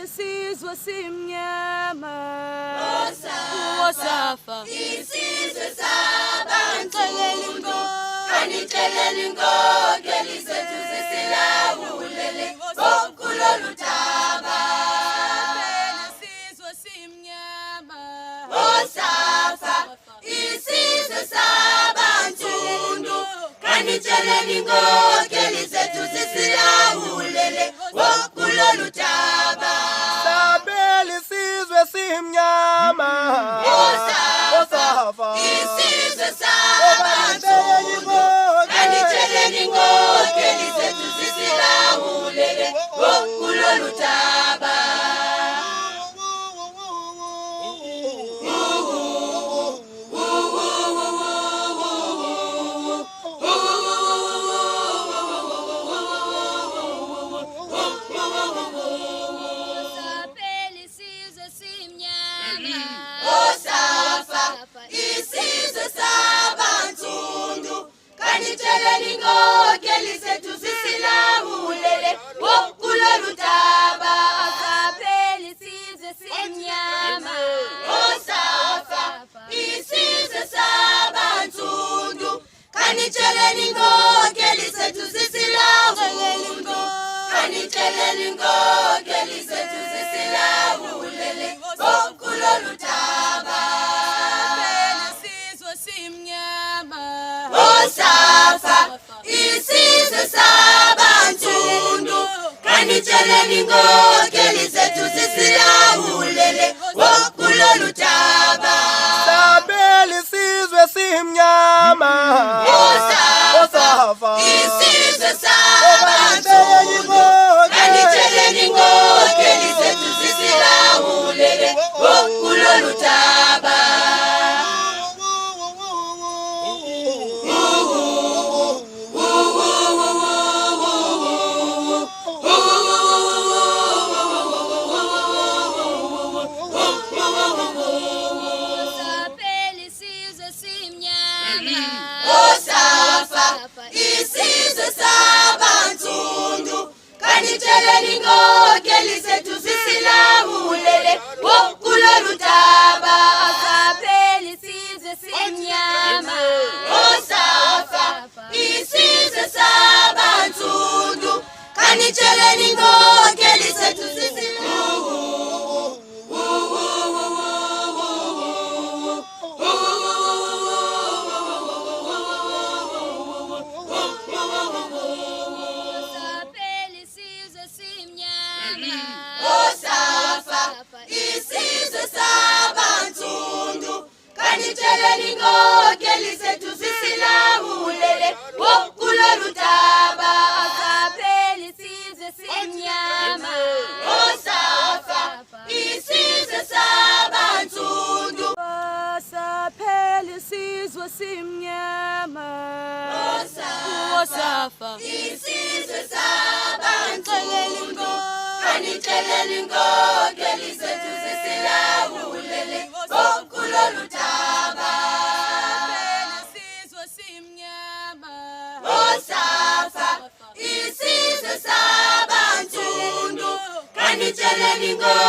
isizwe simnyama Wosafa isizwe sabantu kanixeleli inkokeli zethu zisilawulele kulolu daba. isizwe simnyama Wosafa isizwe sabantu kanixeleli inkokeli zethu zisilawulele kulolu daba. Sabela isizwe simnyama Wosafa Isizwe sabantu kanixeleli inkokeli zethu zisilawulele kulolu daba. Wosafa isizwe sabantu kanixeleli inkokeli zethu zisilawulele kulolu daba. Wosafa isizwe sabantu kanixeleli inkokeli zethu zisilawulele kanixeleli inkokeli zethu zisilawulele kulolu daba. isizwe simnyama Wosafa isizwe sabantu kanixeleli inkokeli zethu zisilawulele kulolu daba. Sabela isizwe simnyama Wosafa isizwe sabantu kanixeleli inkokeli zethu zisilawulele kulolu daba. Wosafa isizwe sabantu kanixeleli inkokeli zethu zisilawulele kulolu daba. Wosafa isizwe sabantu kanixeleli inkokeli zethu Wosafa isizwe sabantu kanixeleli inkokeli zethu zisilawulele kulolu daba. Wosafa isizwe sabantu saphela isizwe simnyama Wosafa isizwe sabantu kanixeleli inkokeli zethu zisilawulele kulolu daba. isizwe simnyama Wosafa isizwe sabantu kanixeleli inkokeli